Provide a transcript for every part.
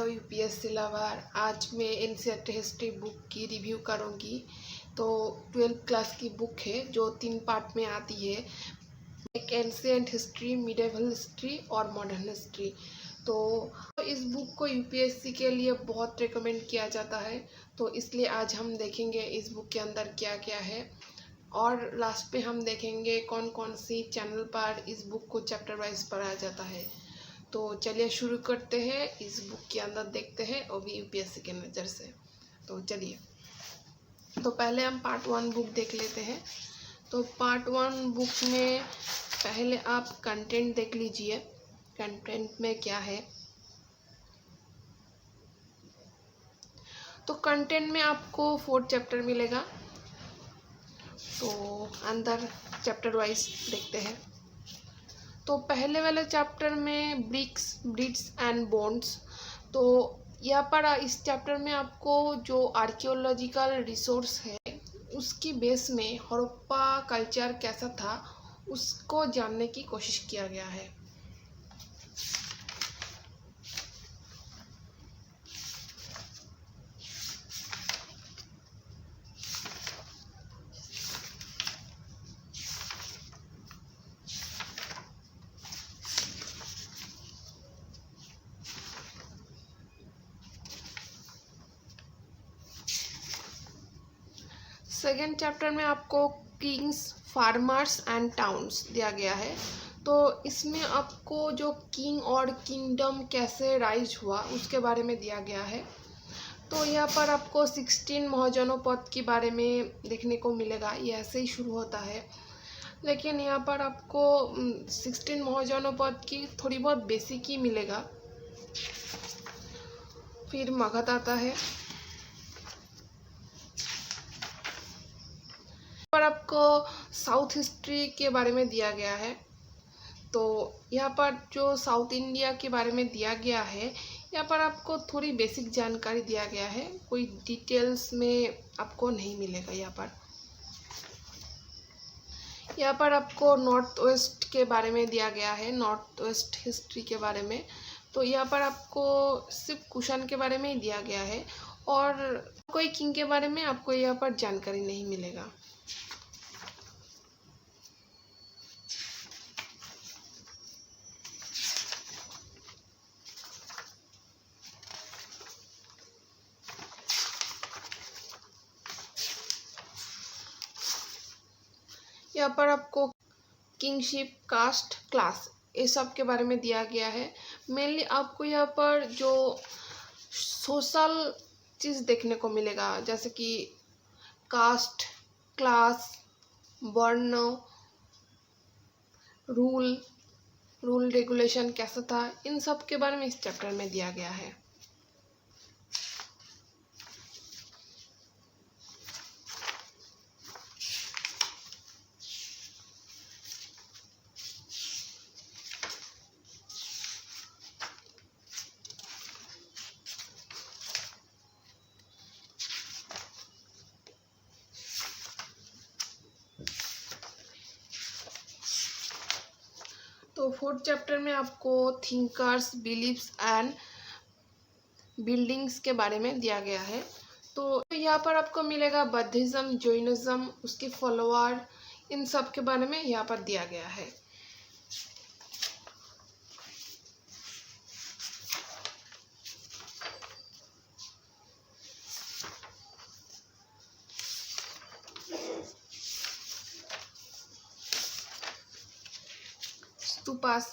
UPSC lover. आज मैं NCERT history book की रिव्यू करूंगी। तो 12th क्लास की बुक है जो 3 पार्ट में आती है, एक एंशिएंट हिस्ट्री, मिडिवल हिस्ट्री और मॉडर्न हिस्ट्री। तो इस बुक को यूपीएससी के लिए बहुत रिकमेंड किया जाता है, तो इसलिए आज हम देखेंगे इस बुक के अंदर क्या क्या है और लास्ट पे हम देखेंगे कौन कौन सी चैनल पर इस बुक को चैप्टर वाइज पढ़ाया जाता है। तो चलिए शुरू करते हैं, इस बुक के अंदर देखते हैं और भी यूपीएससी के नज़र से। तो चलिए, तो पहले हम पार्ट 1 बुक देख लेते हैं। तो पार्ट 1 बुक में पहले आप कंटेंट देख लीजिए, कंटेंट में क्या है। तो कंटेंट में आपको 4 चैप्टर मिलेगा। तो अंदर चैप्टर वाइज देखते हैं। तो पहले वाले चैप्टर में ब्रिक्स एंड बोन्स। तो यहाँ पर इस चैप्टर में आपको जो आर्कियोलॉजिकल रिसोर्स है उसकी बेस में हड़प्पा कल्चर कैसा था उसको जानने की कोशिश किया गया है। सेकेंड चैप्टर में आपको किंग्स, फार्मर्स एंड टाउन्स दिया गया है। तो इसमें आपको जो किंग और किंगडम कैसे राइज हुआ उसके बारे में दिया गया है। तो यहाँ पर आपको 16 महाजनपद के बारे में देखने को मिलेगा। ये ऐसे ही शुरू होता है, लेकिन यहाँ पर आपको 16 महाजनपद की थोड़ी बहुत बेसिक ही मिलेगा। फिर मगध आता है। पर आपको साउथ हिस्ट्री के बारे में दिया गया है। तो यहाँ पर जो साउथ इंडिया के बारे में दिया गया है, यहाँ पर आपको थोड़ी बेसिक जानकारी दिया गया है, कोई डिटेल्स में आपको नहीं मिलेगा। यहाँ पर आपको नॉर्थ वेस्ट के बारे में दिया गया है, नॉर्थ वेस्ट हिस्ट्री के बारे में। तो यहाँ पर आपको सिर्फ कुषाण के बारे में ही दिया गया है और कोई किंग के बारे में आपको यहाँ पर जानकारी नहीं मिलेगा। यहाँ पर आपको किंगशिप, कास्ट, क्लास ये सब के बारे में दिया गया है। मेनली आपको यहाँ पर जो सोशल चीज़ देखने को मिलेगा, जैसे कि कास्ट, क्लास, वर्ण, रूल रेगुलेशन कैसा था, इन सब के बारे में इस चैप्टर में दिया गया है। तो 4th चैप्टर में आपको थिंकर्स, बिलीफ्स एंड बिल्डिंग्स के बारे में दिया गया है। तो यहाँ पर आपको मिलेगा बौद्धिज्म, जैनिज्म, उसके फॉलोअर, इन सब के बारे में यहाँ पर दिया गया है। स्तूपास,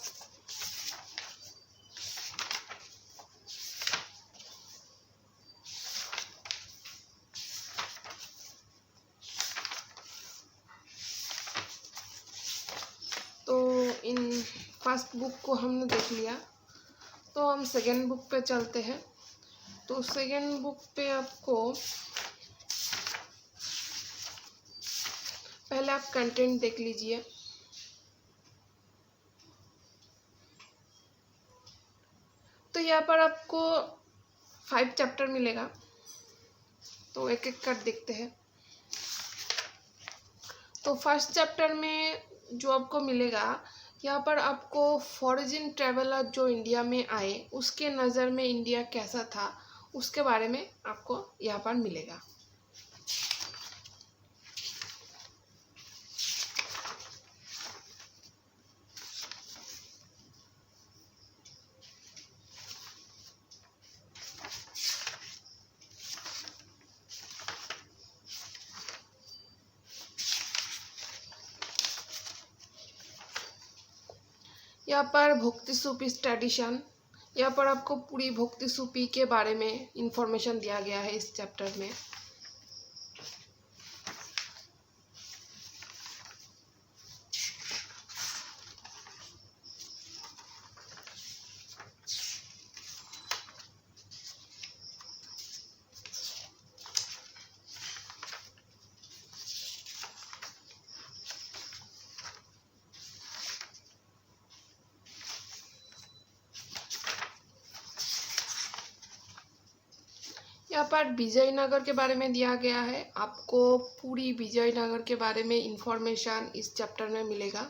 तो इन फर्स्ट बुक को हमने देख लिया, तो हम सेकेंड बुक पे चलते हैं। तो सेकेंड बुक पे आपको पहले आप कंटेंट देख लीजिए। तो यहाँ पर आपको 5 चैप्टर मिलेगा, तो एक एक कर देखते हैं। तो फर्स्ट चैप्टर में जो आपको मिलेगा यहाँ पर आपको फॉरेन ट्रैवलर जो इंडिया में आए उसके नज़र में इंडिया कैसा था उसके बारे में आपको यहाँ पर मिलेगा। यहाँ पर भक्ति सूफी ट्रेडिशन, यहाँ पर आपको पूरी भक्ति सूफी के बारे में इंफॉर्मेशन दिया गया है इस चैप्टर में। यहाँ पर विजयनगर के बारे में दिया गया है, आपको पूरी विजयनगर के बारे में इंफॉर्मेशन इस चैप्टर में मिलेगा।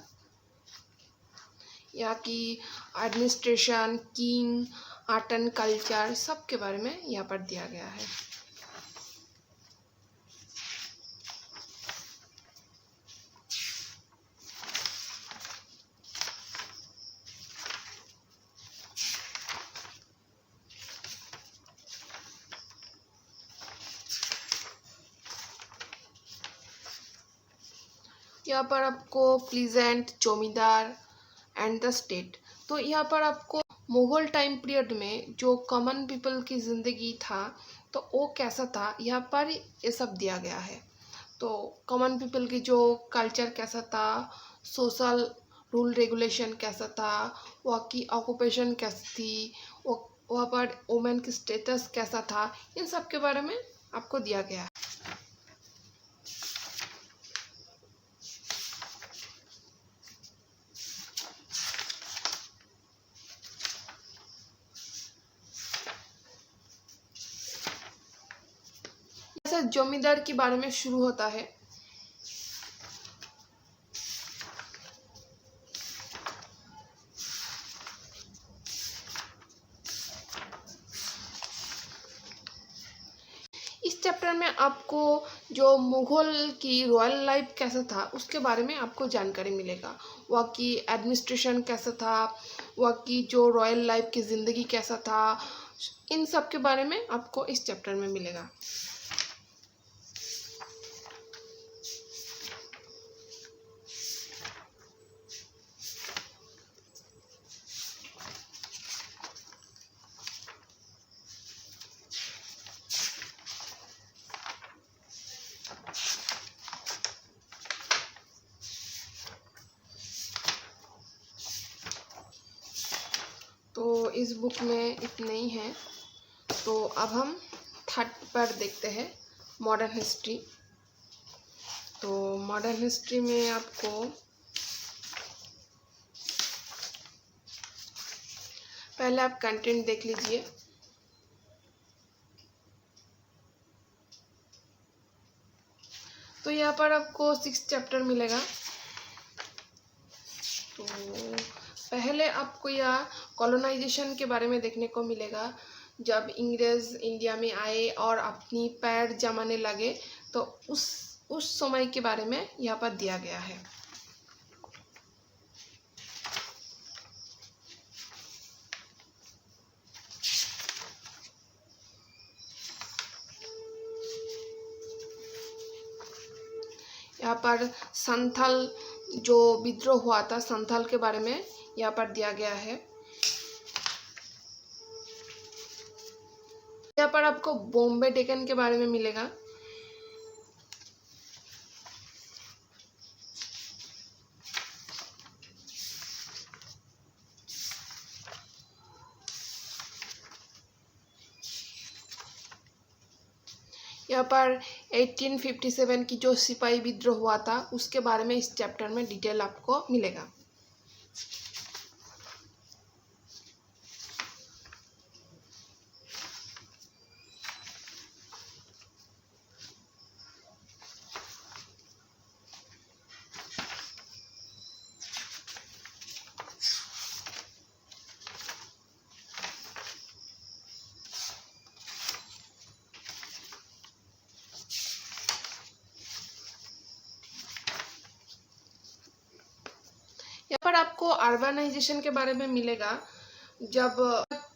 यहाँ की administration, king, art and culture सब के बारे में यहाँ पर दिया गया है। यहाँ पर आपको प्लीजेंट, जमींदार एंड द स्टेट, तो यहाँ पर आपको मुगल टाइम पीरियड में जो कॉमन पीपल की ज़िंदगी था तो वो कैसा था यहाँ पर ये सब दिया गया है। तो कॉमन पीपल की जो कल्चर कैसा था, सोशल रूल रेगुलेशन कैसा था, वहाँ की ऑक्यूपेशन कैसी थी, वहाँ पर वुमेन की स्टेटस कैसा था, इन सब के बारे में आपको दिया गया है। जैसे जमींदार के बारे में शुरू होता है। इस चैप्टर में आपको जो मुगल की रॉयल लाइफ कैसा था उसके बारे में आपको जानकारी मिलेगा। वहाँ की एडमिनिस्ट्रेशन कैसा था, वहाँ की जो रॉयल लाइफ की ज़िंदगी कैसा था, इन सब के बारे में आपको इस चैप्टर में मिलेगा। तो इस बुक में इतने ही हैं। तो अब हम थर्ड पर देखते हैं, मॉडर्न हिस्ट्री। तो मॉडर्न हिस्ट्री में आपको पहले आप कंटेंट देख लीजिए। तो यहाँ पर आपको 6 चैप्टर मिलेगा। तो पहले आपको यह कॉलोनाइजेशन के बारे में देखने को मिलेगा। जब इंग्रेज इंडिया में आए और अपनी पैर जमाने लगे तो उस समय के बारे में यहाँ पर दिया गया है। यहाँ पर संथाल जो विद्रोह हुआ था, संथाल के बारे में यहाँ पर दिया गया है। यहाँ पर आपको बॉम्बे डेकन के बारे में मिलेगा। यहाँ पर 1857 की जो सिपाही विद्रोह हुआ था उसके बारे में इस चैप्टर में डिटेल आपको मिलेगा। पर आपको अर्बनाइजेशन के बारे में मिलेगा। जब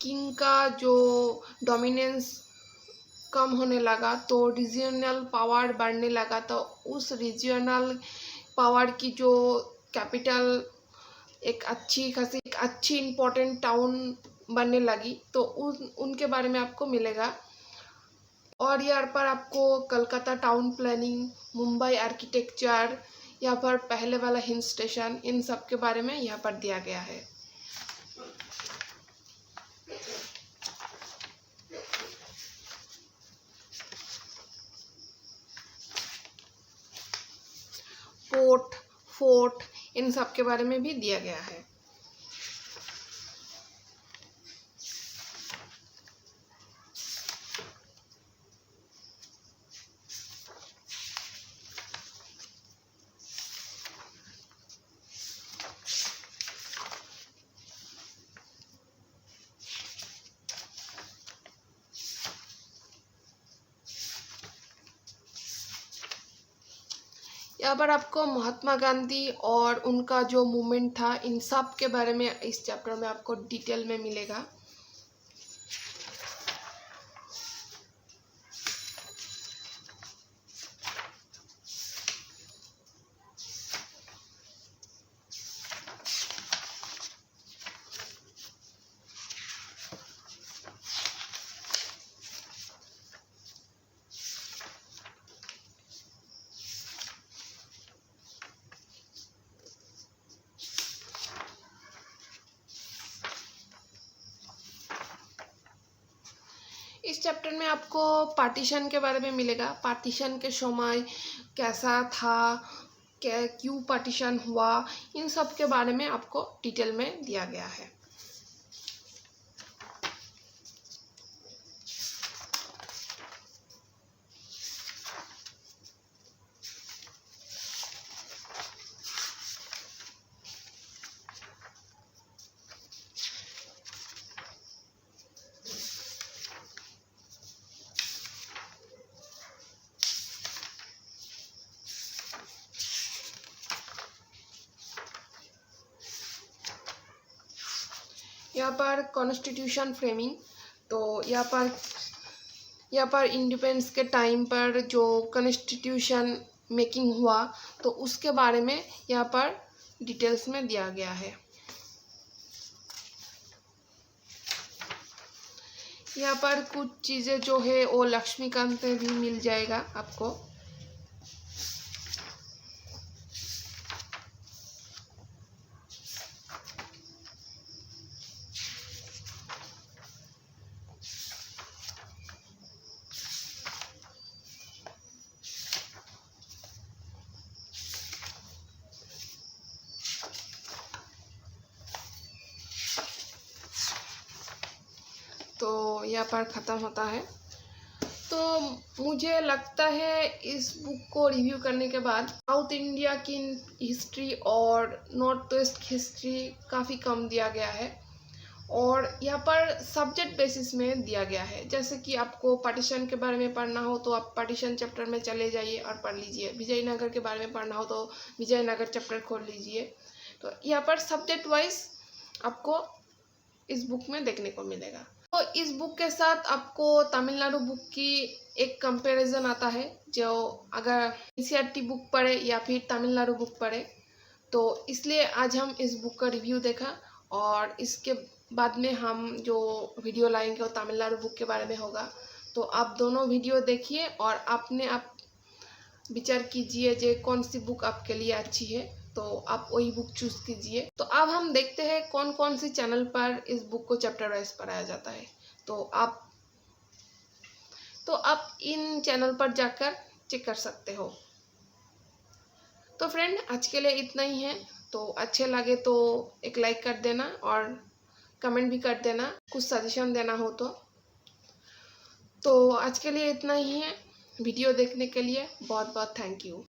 किंग का जो डोमिनेंस कम होने लगा तो रीजनल पावर बढ़ने लगा, तो उस रीजनल पावर की जो कैपिटल एक अच्छी इम्पोर्टेंट टाउन बनने लगी, तो उनके बारे में आपको मिलेगा। और यहाँ पर आपको Calcutta town planning, Mumbai architecture, यहाँ पर पहले वाला हिल स्टेशन, इन सब के बारे में यहाँ पर दिया गया है। पोर्ट, फोर्ट, इन सब के बारे में भी दिया गया है। यहाँ पर आपको महात्मा गांधी और उनका जो मूवमेंट था, इन सब के बारे में इस चैप्टर में आपको डिटेल में मिलेगा। इस चैप्टर में आपको पार्टीशन के बारे में मिलेगा। पार्टीशन के समय कैसा था, क्यों पार्टीशन हुआ, इन सब के बारे में आपको डिटेल में दिया गया है। यहाँ पर कॉन्स्टिट्यूशन फ्रेमिंग, तो यहाँ पर इंडिपेंडेंस के टाइम पर जो कॉन्स्टिट्यूशन मेकिंग हुआ, तो उसके बारे में यहाँ पर डिटेल्स में दिया गया है। यहाँ पर कुछ चीज़ें जो है वो लक्ष्मीकांत में भी मिल जाएगा आपको। तो यहाँ पर ख़त्म होता है। तो मुझे लगता है इस बुक को रिव्यू करने के बाद साउथ इंडिया की हिस्ट्री और नॉर्थ वेस्ट हिस्ट्री काफ़ी कम दिया गया है, और यहाँ पर सब्जेक्ट बेसिस में दिया गया है। जैसे कि आपको पार्टीशन के बारे में पढ़ना हो तो आप पार्टीशन चैप्टर में चले जाइए और पढ़ लीजिए। विजयनगर के बारे में पढ़ना हो तो विजयनगर चैप्टर खोल लीजिए। तो यहाँ पर सब्जेक्ट वाइज आपको इस बुक में देखने को मिलेगा। तो इस बुक के साथ आपको तमिलनाडु बुक की एक कंपैरिजन आता है। जो अगर एनसीईआरटी बुक पढ़े या फिर तमिलनाडु बुक पढ़े, तो इसलिए आज हम इस बुक का रिव्यू देखा, और इसके बाद में हम जो वीडियो लाएंगे वो तमिलनाडु बुक के बारे में होगा। तो आप दोनों वीडियो देखिए और आप विचार कीजिए जे कौन सी बुक आपके लिए अच्छी है, तो आप वही बुक चूज कीजिए। तो अब हम देखते हैं कौन कौन सी चैनल पर इस बुक को चैप्टर वाइज पढ़ाया जाता है। तो आप इन चैनल पर जाकर चेक कर सकते हो। तो फ्रेंड, आज के लिए इतना ही है। तो अच्छे लगे तो एक लाइक कर देना और कमेंट भी कर देना, कुछ सजेशन देना हो तो आज के लिए इतना ही है। वीडियो देखने के लिए बहुत बहुत थैंक यू।